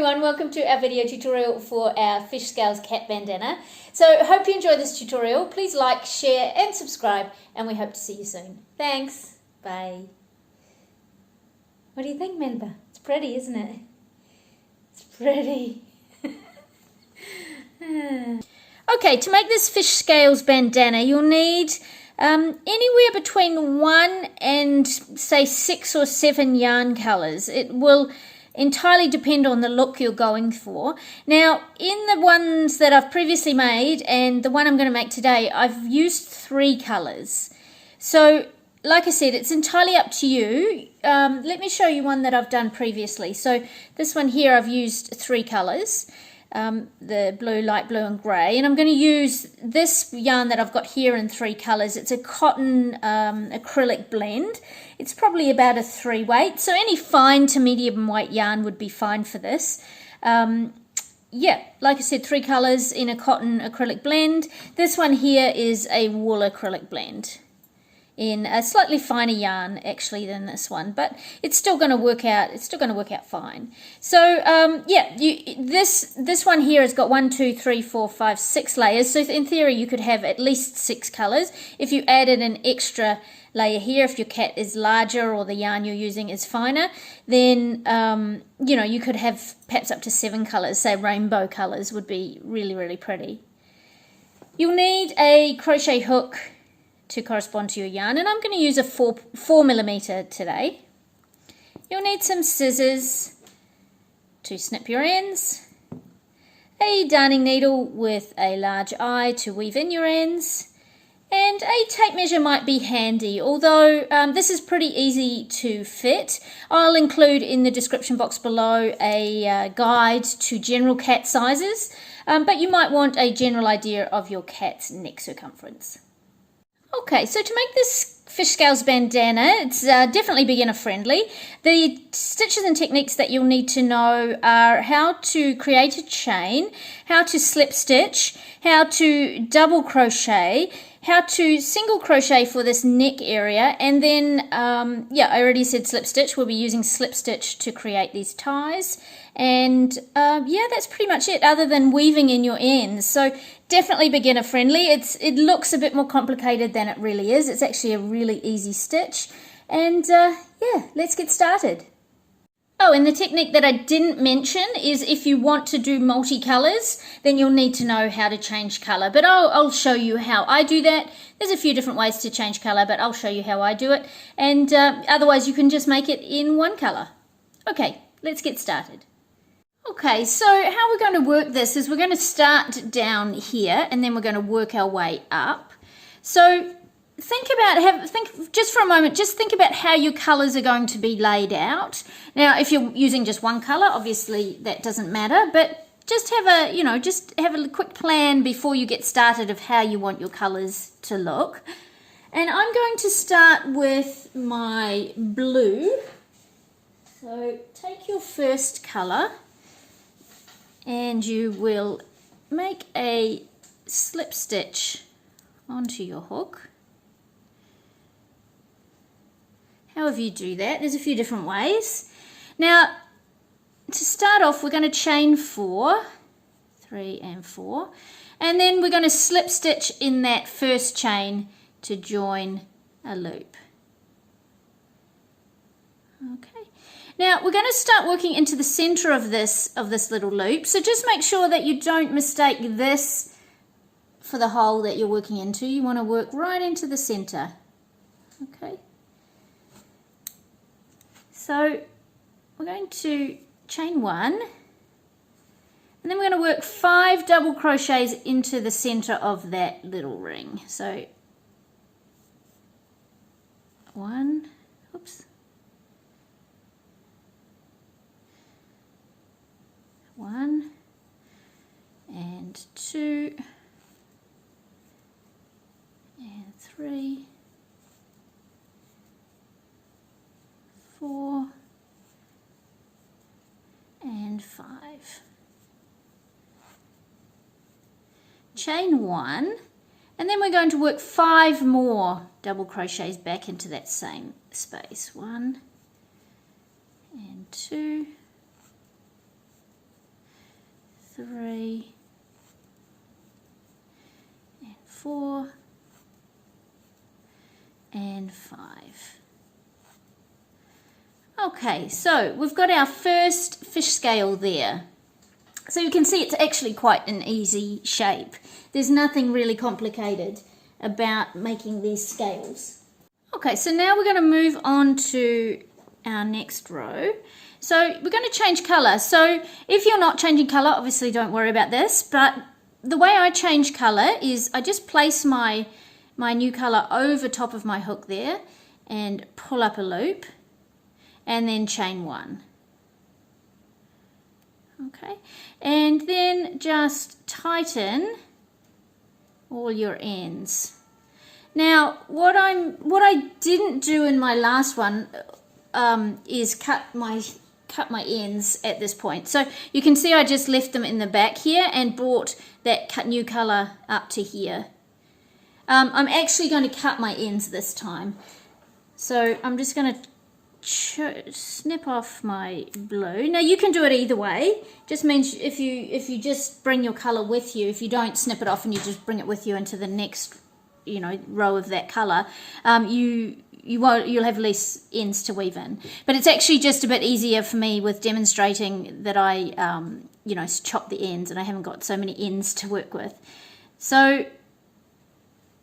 everyone, welcome to our video tutorial for our fish scales cat bandana. So hope you enjoy this tutorial. Please like, share and subscribe, and we hope to see you soon. Thanks. Bye. What do you think, Melba? It's pretty, isn't it? It's pretty. Okay, to make this fish scales bandana, you'll need anywhere between 1 and say 6 or 7 yarn colours. It will entirely depend on the look you're going for. Now, in the ones that I've previously made and the one I'm going to make today, I've used 3 colours. So, like I said, it's entirely up to you. Let me show you one that I've done previously. So, this one here I've used 3 colours. The blue, light blue and grey, and I'm going to use this yarn that I've got here in 3 colours. It's a cotton acrylic blend. It's probably about a 3 weight, so any fine to medium weight yarn would be fine for this. Yeah, like I said, 3 colours in a cotton acrylic blend. This one here is a wool acrylic blend in a slightly finer yarn actually than this one, but it's still going to work out. It's still going to work out fine. So yeah, this one here has got 1, 2, 3, 4, 5, 6 layers. So in theory, you could have at least 6 colours. If you added an extra layer here, if your cat is larger or the yarn you're using is finer, then you know, you could have perhaps up to 7 colours. Say rainbow colours would be really, really pretty. You'll need a crochet hook to correspond to your yarn, and I'm going to use a 4mm today. You'll need some scissors to snip your ends, a darning needle with a large eye to weave in your ends, and a tape measure might be handy, although this is pretty easy to fit. I'll include in the description box below a guide to general cat sizes, but you might want a general idea of your cat's neck circumference. Okay, so to make this fish scales bandana, it's definitely beginner friendly. The stitches and techniques that you'll need to know are how to create a chain, how to slip stitch, how to double crochet, how to single crochet for this neck area, and then, yeah, I already said slip stitch. We'll be using slip stitch to create these ties. And yeah, that's pretty much it, other than weaving in your ends. So definitely beginner friendly. It looks a bit more complicated than it really is. It's actually a really easy stitch. And yeah, let's get started. Oh, and the technique that I didn't mention is if you want to do multicolours, then you'll need to know how to change colour. But I'll show you how I do that. There's a few different ways to change colour, but I'll show you how I do it. And otherwise, you can just make it in one colour. Okay, let's get started. Okay, so how we're going to work this is we're going to start down here and then we're going to work our way up. So think just for a moment, just think about how your colours are going to be laid out. Now, if you're using just one colour, obviously that doesn't matter, but just have a, you know, just have a quick plan before you get started of how you want your colours to look. And I'm going to start with my blue. So take your first colour and you will make a slip stitch onto your hook. However you do that, there's a few different ways. Now, to start off, we're going to chain 4, 3 and 4, and then we're going to slip stitch in that first chain to join a loop. Okay. Now we're going to start working into the center of this little loop. So just make sure that you don't mistake this for the hole that you're working into. You want to work right into the center. Okay. So we're going to chain 1, and then we're going to work 5 double crochets into the center of that little ring. So 1, oops. 1 and 2 and 3, 4 and 5. Chain 1, and then we're going to work 5 more double crochets back into that same space. 1 and 2 3 and 4 and 5. Okay, so we've got our first fish scale there. So you can see it's actually quite an easy shape. There's nothing really complicated about making these scales. Okay, so now we're going to move on to our next row. So we're going to change colour. So if you're not changing colour, obviously don't worry about this, but the way I change colour is I just place my new colour over top of my hook there and pull up a loop and then chain 1. Okay, and then just tighten all your ends. Now what I didn't do in my last one is cut my ends at this point. So you can see I just left them in the back here and brought that new colour up to here. I'm actually going to cut my ends this time. So I'm just going to snip off my blue. Now you can do it either way. Just means if you just bring your colour with you, if you don't snip it off and you just bring it with you into the next row of that colour, you'll have less ends to weave in. But it's actually just a bit easier for me with demonstrating that I chop the ends and I haven't got so many ends to work with. So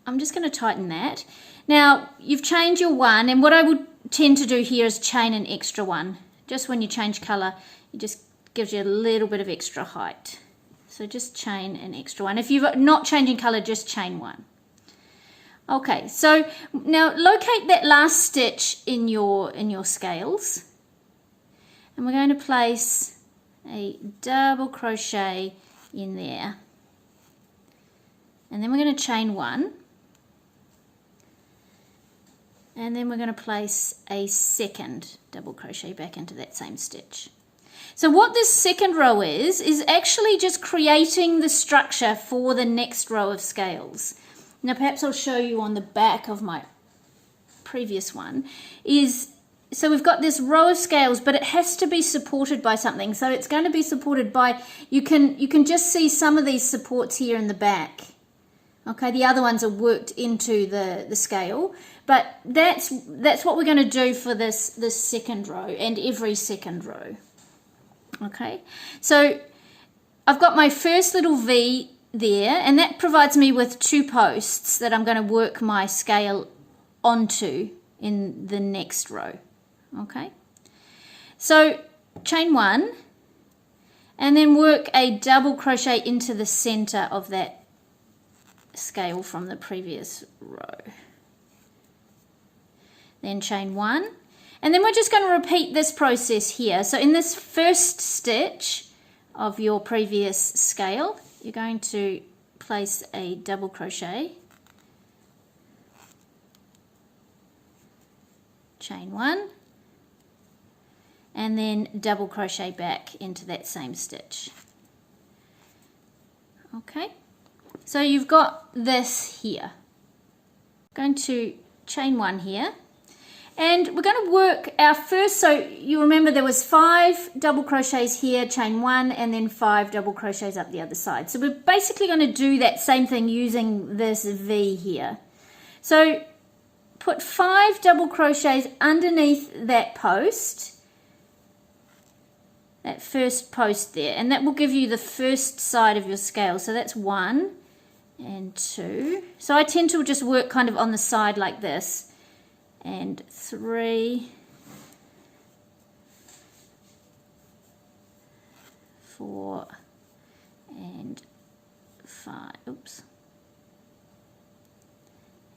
I'm just going to tighten that. Now you've chained your 1, and what I would tend to do here is chain an extra 1. Just when you change colour, it just gives you a little bit of extra height. So just chain an extra 1. If you're not changing colour, just chain 1. Okay, so now locate that last stitch in your scales, and we're going to place a double crochet in there, and then we're going to chain 1. And then we're going to place a second double crochet back into that same stitch. So what this second row is actually just creating the structure for the next row of scales. Now perhaps I'll show you on the back of my previous one. So we've got this row of scales, but it has to be supported by something. So it's going to be supported by, you can just see some of these supports here in the back. Okay, the other ones are worked into the scale, but that's what we're going to do for this second row and every second row. Okay, so I've got my first little V there, and that provides me with 2 posts that I'm going to work my scale onto in the next row. Okay, so chain 1 and then work a double crochet into the center of that scale from the previous row. Then chain 1, and then we're just going to repeat this process here. So in this first stitch of your previous scale, you're going to place a double crochet, chain 1, and then double crochet back into that same stitch. Okay, so you've got this here. I'm going to chain 1 here, and we're going to work our first, so you remember there was 5 double crochets here, chain 1, and then 5 double crochets up the other side. So we're basically going to do that same thing using this V here. So put 5 double crochets underneath that post, that first post there, and that will give you the first side of your scale. So that's 1 and 2. So I tend to just work kind of on the side like this, and 3, 4 and 5, oops,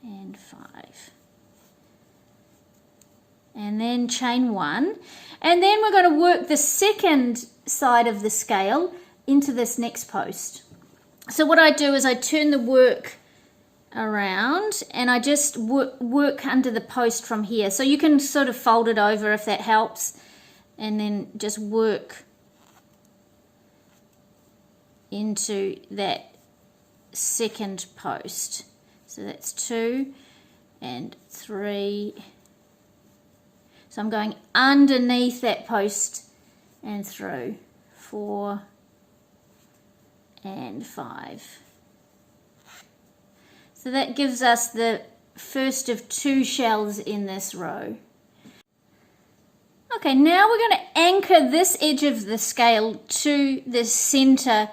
and 5, and then chain 1, and then we're going to work the second side of the scale into this next post. So what I do is I turn the work around and I just work under the post from here. So you can sort of fold it over if that helps, and then just work into that second post. So that's 2 and 3. So I'm going underneath that post and through 4 and 5. So that gives us the first of 2 shells in this row. Okay, now we're going to anchor this edge of the scale to the center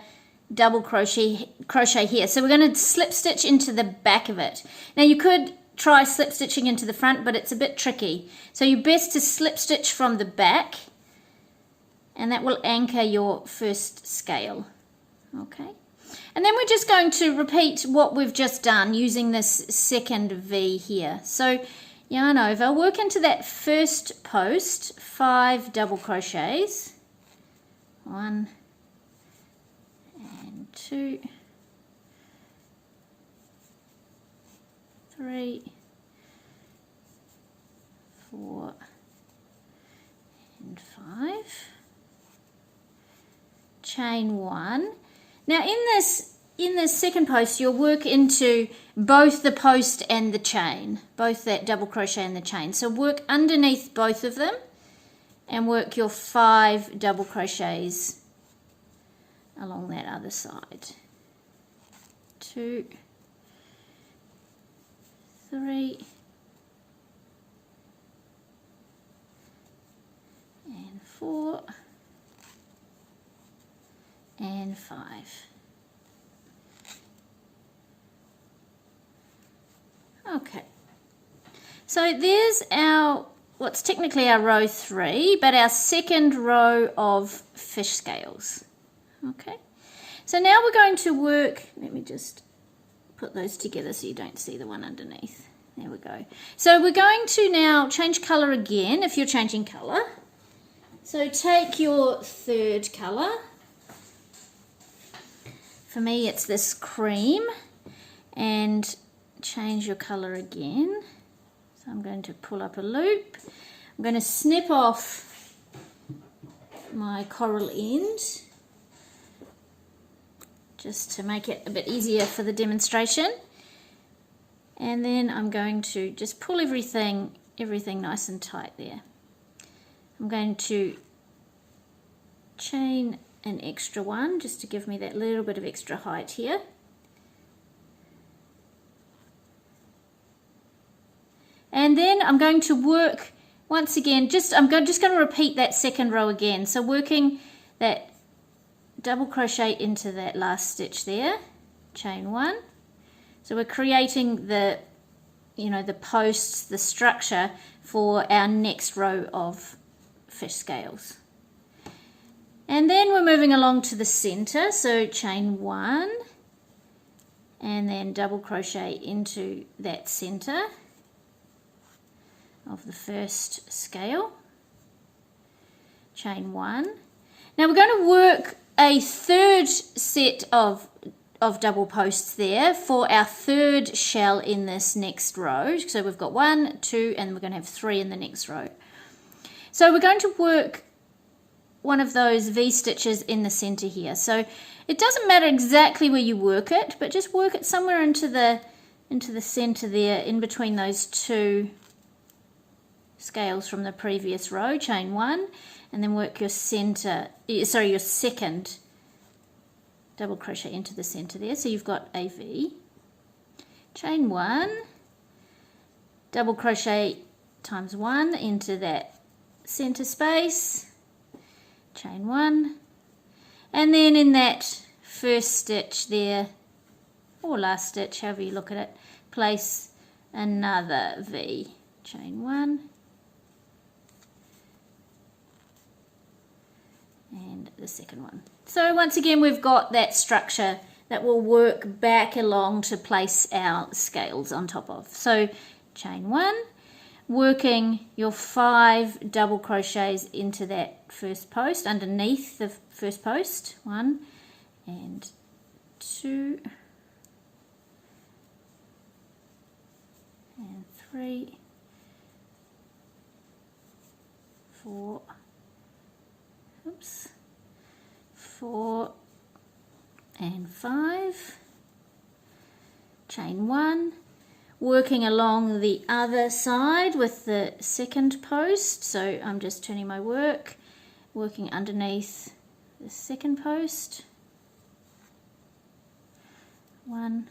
double crochet here. So we're going to slip stitch into the back of it. Now you could try slip stitching into the front, but it's a bit tricky. So you're best to slip stitch from the back, and that will anchor your first scale. Okay. And then we're just going to repeat what we've just done using this second V here. So yarn over, work into that first post, 5 double crochets, 1 and 2, 3, 4 and 5, chain 1. Now in this second post, you'll work into both the post and the chain, both that double crochet and the chain. So work underneath both of them and work your 5 double crochets along that other side. 2, 3, and 4, and 5. Okay, so there's our, what's technically our row 3, but our second row of fish scales. Okay, so now we're going to work, let me just put those together so you don't see the one underneath. There we go. So we're going to now change colour again if you're changing colour. So take your third colour. For me it's this cream, and change your colour again. So I'm going to pull up a loop. I'm going to snip off my coral end just to make it a bit easier for the demonstration. And then I'm going to just pull everything nice and tight there. I'm going to chain an extra one just to give me that little bit of extra height here. And then I'm going to work once again, I'm just going to repeat that second row again. So working that double crochet into that last stitch there, chain 1. So we're creating the, the posts, the structure for our next row of fish scales. And then we're moving along to the center, so chain 1 and then double crochet into that center of the first scale, chain 1. Now we're going to work a third set of double posts there for our third shell in this next row. So we've got 1, 2, and we're going to have 3 in the next row. So we're going to work one of those V stitches in the center here. So it doesn't matter exactly where you work it, but just work it somewhere into the center there, in between those 2 scales from the previous row, chain 1, and then work your your second double crochet into the center there. So you've got a V, chain 1, double crochet times 1 into that center space, chain 1, and then in that first stitch there, or last stitch, however you look at it, place another V, chain 1, and the second one. So once again we've got that structure that will work back along to place our scales on top of. So chain 1, working your 5 double crochets into that first post, underneath the first post, 1 and 2 and 3, 4, 4 and 5, chain 1, working along the other side with the second post. So I'm just turning my work, working underneath the second post, 1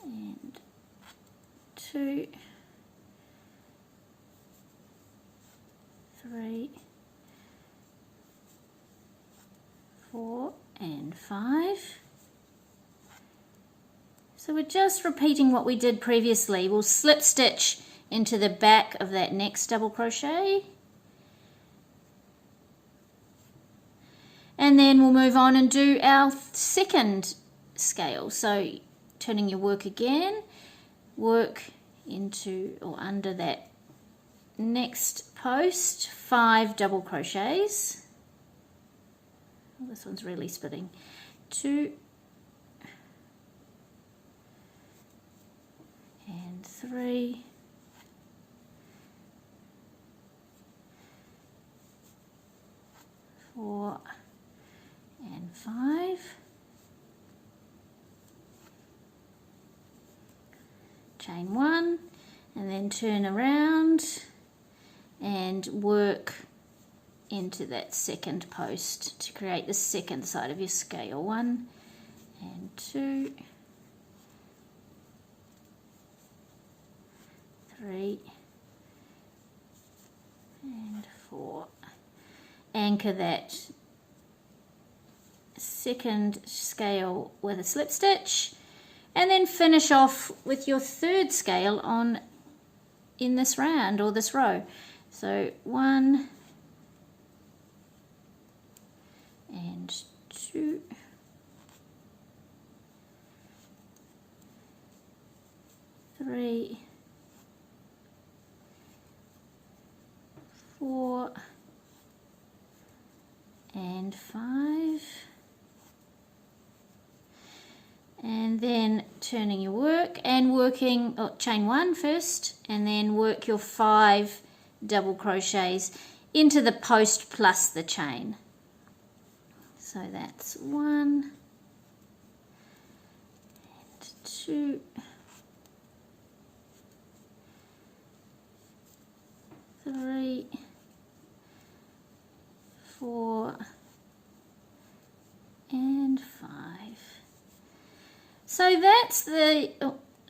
and 2, 3, 4 and 5. So we're just repeating what we did previously. We'll slip stitch into the back of that next double crochet, and then we'll move on and do our second scale. So turning your work again, work into or under that next post, 5 double crochets. Oh, this one's really spitting. 2 and 3, 4 and 5, chain 1, and then turn around and work into that second post to create the second side of your scale. 1 and 2, 3 and 4. Anchor that second scale with a slip stitch, and then finish off with your third scale on in this round or this row. So 1 and 2, 3, 4 and 5, and then turning your work and working chain 1 first, and then work your 5 double crochets into the post plus the chain. So that's 1 and 2, 3, 4 and 5. So that's the,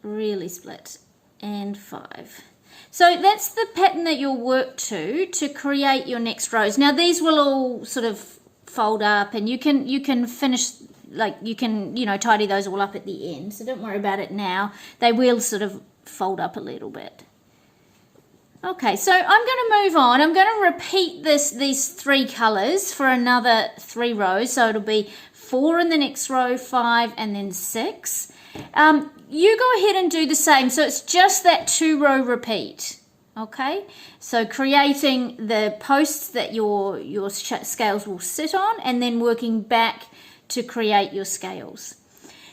really split, and 5. So that's the pattern that you'll work to create your next rows. Now these will all sort of fold up, and you can finish, like you can, you know, tidy those all up at the end. So don't worry about it now. They will sort of fold up a little bit. Okay, so I'm going to move on. I'm going to repeat these 3 colours for another 3 rows. So it'll be 4 in the next row, 5, and then 6. You go ahead and do the same. So it's just that 2-row repeat. Okay, so creating the posts that your scales will sit on, and then working back to create your scales.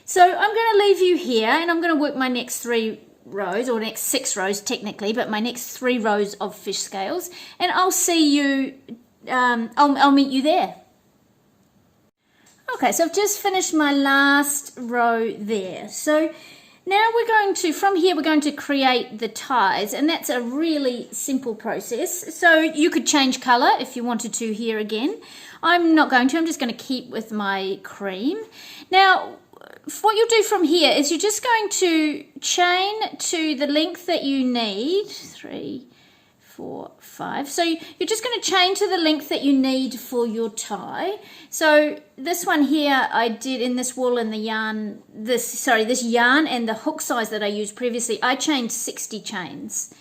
So I'm going to leave you here, and I'm going to work my next 3 rows, or next 6 rows technically, but my next 3 rows of fish scales, and I'll see you, I'll meet you there. Okay, so I've just finished my last row there. So now we're going to, from here, we're going to create the ties, and that's a really simple process. So you could change colour if you wanted to here again. I'm not going to, I'm just going to keep with my cream. Now, what you'll do from here is you're just going to chain to the length that you need, 3, 4, 5. So you're just going to chain to the length that you need for your tie. So this one here I did in this wool and the yarn, this yarn and the hook size that I used previously, I chained 60 chains.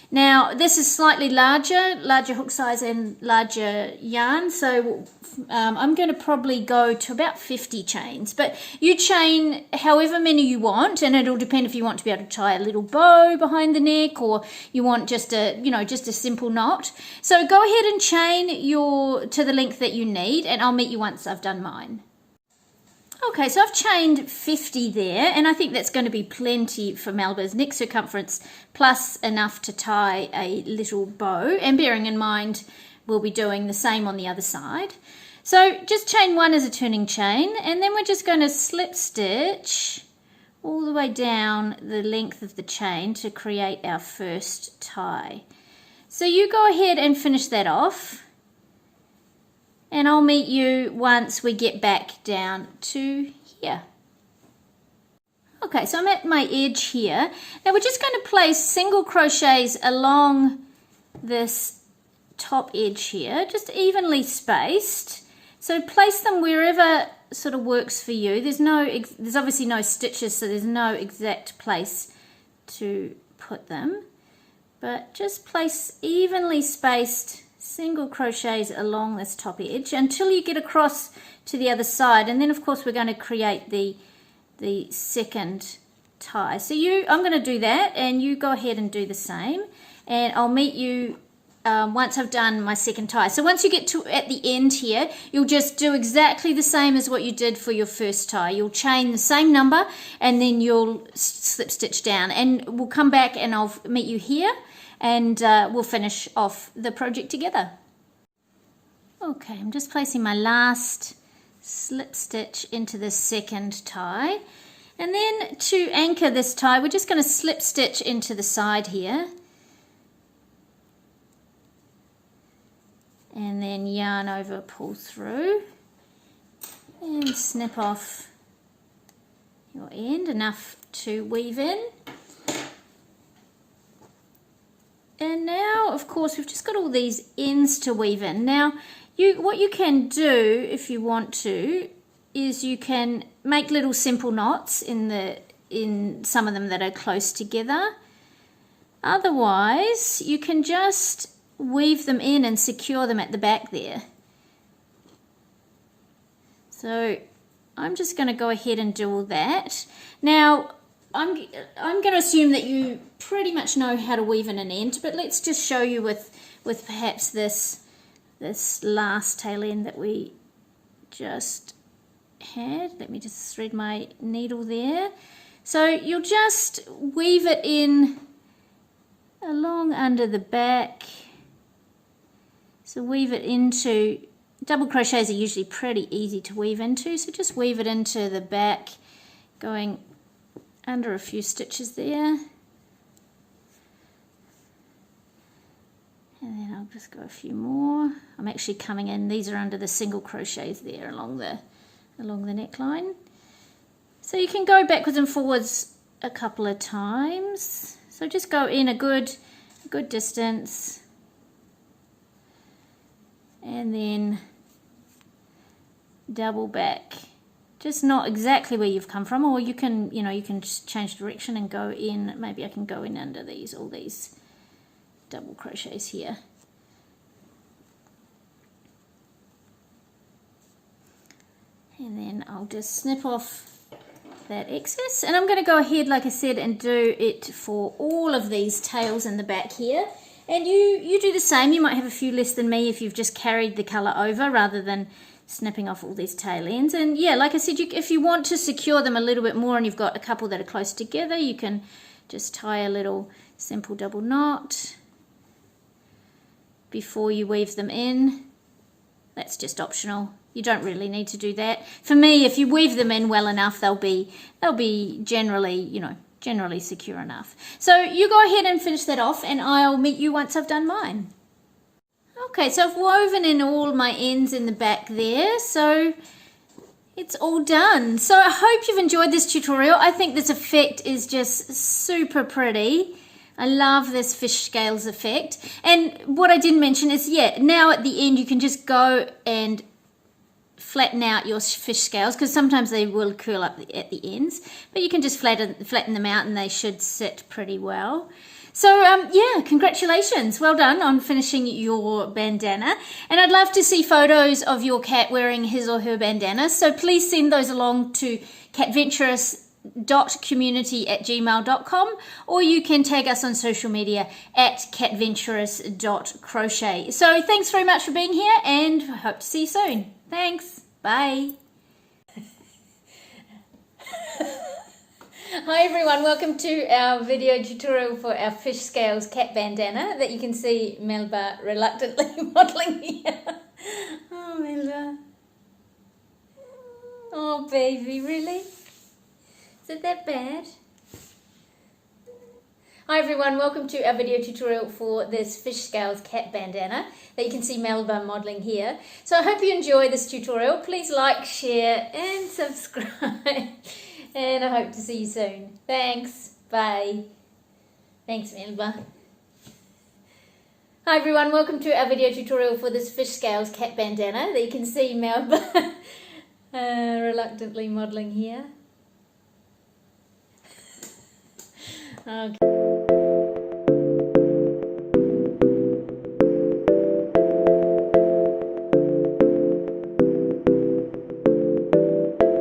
Now this is slightly larger hook size and larger yarn, so I'm going to probably go to about 50 chains, but you chain however many you want, and it'll depend if you want to be able to tie a little bow behind the neck, or you want just a, just a simple knot. So go ahead and chain to the length that you need, and I'll meet you once I've done mine. Okay, so I've chained 50 there, and I think that's going to be plenty for Melba's neck circumference, plus enough to tie a little bow, and bearing in mind we'll be doing the same on the other side. So just chain 1 as a turning chain, and then we're just going to slip stitch all the way down the length of the chain to create our first tie. So you go ahead and finish that off, and I'll meet you once we get back down to here. Okay, so I'm at my edge here. Now we're just going to place single crochets along this top edge here, just evenly spaced. So place them wherever sort of works for you. There's obviously no stitches, so there's no exact place to put them. But just place evenly spaced single crochets along this top edge until you get across to the other side, and then of course we're going to create the second tie. So I'm going to do that, and you go ahead and do the same, and I'll meet you once I've done my second tie. So once you get to at the end here, you'll just do exactly the same as what you did for your first tie. You'll chain the same number, and then you'll slip stitch down, and we'll come back and I'll meet you here, and we'll finish off the project together. Okay, I'm just placing my last slip stitch into the second tie, and then to anchor this tie we're just going to slip stitch into the side here, and then yarn over, pull through, and snip off your end enough to weave in. And now of course we've just got all these ends to weave in. Now what you can do if you want to is you can make little simple knots in some of them that are close together. Otherwise you can just weave them in and secure them at the back there. So I'm just going to go ahead and do all that. Now I'm going to assume that you pretty much know how to weave in an end, but let's just show you with perhaps this last tail end that we just had. Let me just thread my needle there. So you'll just weave it in along under the back. So weave it into, double crochets are usually pretty easy to weave into, so just weave it into the back, going under a few stitches there. And then I'll just go a few more. I'm actually coming in, these are under the single crochets there along the neckline. So you can go backwards and forwards a couple of times. So just go in a good distance, and then double back, just not exactly where you've come from, or you can just change direction and go in. Maybe I can go in under all these double crochets here. And then I'll just snip off that excess, and I'm going to go ahead, like I said, and do it for all of these tails in the back here. And you do the same. You might have a few less than me if you've just carried the colour over rather than snipping off all these tail ends. And yeah, like I said, if you want to secure them a little bit more and you've got a couple that are close together, you can just tie a little simple double knot before you weave them in. That's just optional. You don't really need to do that. For me, if you weave them in well enough, they'll be generally secure enough. So you go ahead and finish that off, and I'll meet you once I've done mine. Okay, so I've woven in all my ends in the back there, so it's all done. So I hope you've enjoyed this tutorial. I think this effect is just super pretty. I love this fish scales effect. And what I didn't mention is, yeah, now at the end you can just go and flatten out your fish scales, because sometimes they will curl up at the ends, but you can just flatten them out and they should sit pretty well. So yeah, congratulations, well done on finishing your bandana, and I'd love to see photos of your cat wearing his or her bandana, so please send those along to catventurous.community@gmail.com, or you can tag us on social media at catventurous.crochet. So thanks very much for being here, and I hope to see you soon. Thanks. Bye. Hi everyone, welcome to our video tutorial for our fish scales cat bandana that you can see Melba reluctantly modelling here. Oh, Melba. Oh, baby, really? Is it that bad? Hi everyone, welcome to our video tutorial for this fish scales cat bandana that you can see Melba modelling here. So I hope you enjoy this tutorial. Please like, share and subscribe. And I hope to see you soon. Thanks. Bye. Thanks, Melba. Hi everyone, welcome to our video tutorial for this fish scales cat bandana that you can see Melba reluctantly modelling here. Okay.